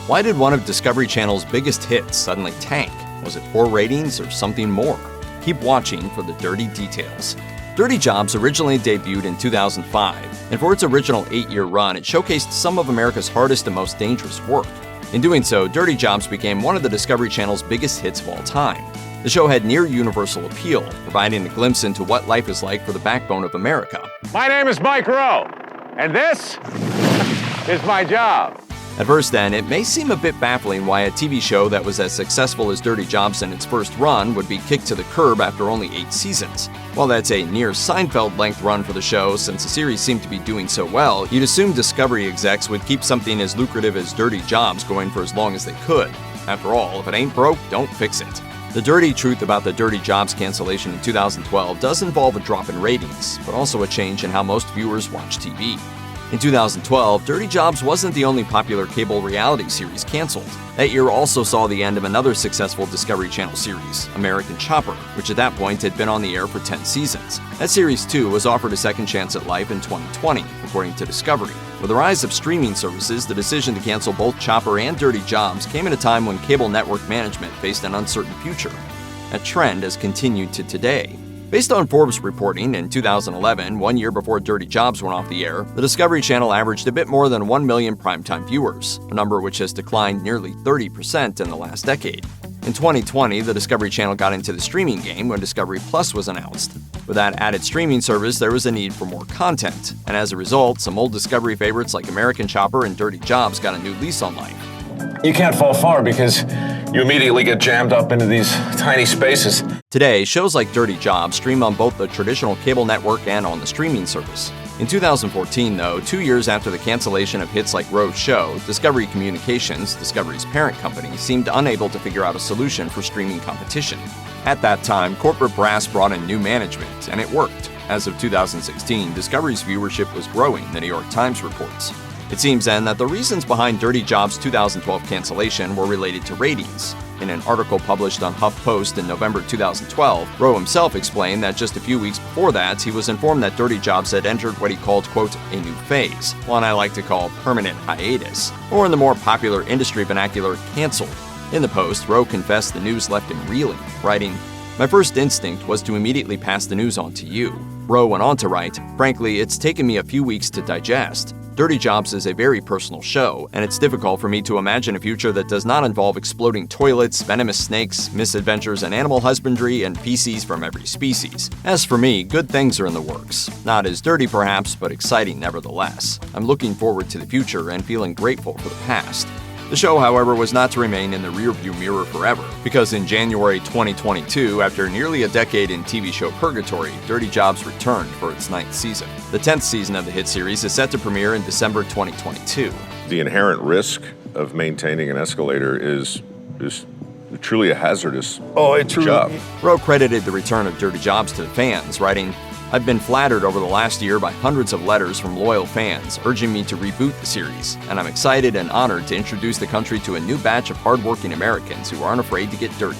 Why did one of Discovery Channel's biggest hits suddenly tank? Was it poor ratings or something more? Keep watching for the dirty details. Dirty Jobs originally debuted in 2005, and for its original 8-year run, it showcased some of America's hardest and most dangerous work. In doing so, Dirty Jobs became one of the Discovery Channel's biggest hits of all time. The show had near universal appeal, providing a glimpse into what life is like for the backbone of America. My name is Mike Rowe, and this is my job. At first then, it may seem a bit baffling why a TV show that was as successful as Dirty Jobs in its first run would be kicked to the curb after only 8 seasons. While that's a near Seinfeld-length run for the show, since the series seemed to be doing so well, you'd assume Discovery execs would keep something as lucrative as Dirty Jobs going for as long as they could. After all, if it ain't broke, don't fix it. The dirty truth about the Dirty Jobs cancellation in 2012 does involve a drop in ratings, but also a change in how most viewers watch TV. In 2012, Dirty Jobs wasn't the only popular cable reality series canceled. That year also saw the end of another successful Discovery Channel series, American Chopper, which at that point had been on the air for 10 seasons. That series, too, was offered a second chance at life in 2020, according to Discovery. With the rise of streaming services, the decision to cancel both Chopper and Dirty Jobs came at a time when cable network management faced an uncertain future. That trend has continued to today. Based on Forbes reporting, in 2011, 1 year before Dirty Jobs went off the air, the Discovery Channel averaged a bit more than 1 million primetime viewers, a number which has declined nearly 30% in the last decade. In 2020, the Discovery Channel got into the streaming game when Discovery Plus was announced. With that added streaming service, there was a need for more content, and as a result, some old Discovery favorites like American Chopper and Dirty Jobs got a new lease on life. You can't fall far because you immediately get jammed up into these tiny spaces. Today, shows like Dirty Jobs stream on both the traditional cable network and on the streaming service. In 2014, though, 2 years after the cancellation of hits like Rowe's show, Discovery Communications, Discovery's parent company, seemed unable to figure out a solution for streaming competition. At that time, corporate brass brought in new management, and it worked. As of 2016, Discovery's viewership was growing, the New York Times reports. It seems then that the reasons behind Dirty Jobs' 2012 cancellation were related to ratings. In an article published on HuffPost in November 2012, Rowe himself explained that just a few weeks before that, he was informed that Dirty Jobs had entered what he called, quote, a new phase, one I like to call permanent hiatus, or in the more popular industry vernacular, canceled. In the post, Rowe confessed the news left him reeling, writing, "My first instinct was to immediately pass the news on to you." Rowe went on to write, "Frankly, it's taken me a few weeks to digest. Dirty Jobs is a very personal show, and it's difficult for me to imagine a future that does not involve exploding toilets, venomous snakes, misadventures in animal husbandry, and feces from every species. As for me, good things are in the works. Not as dirty perhaps, but exciting nevertheless. I'm looking forward to the future and feeling grateful for the past." The show, however, was not to remain in the rearview mirror forever, because in January 2022, after nearly a decade in TV show purgatory, Dirty Jobs returned for its 9th season. The 10th season of the hit series is set to premiere in December 2022. The inherent risk of maintaining an escalator is truly a hazardous job. Rowe credited the return of Dirty Jobs to the fans, writing, "I've been flattered over the last year by hundreds of letters from loyal fans urging me to reboot the series, and I'm excited and honored to introduce the country to a new batch of hardworking Americans who aren't afraid to get dirty."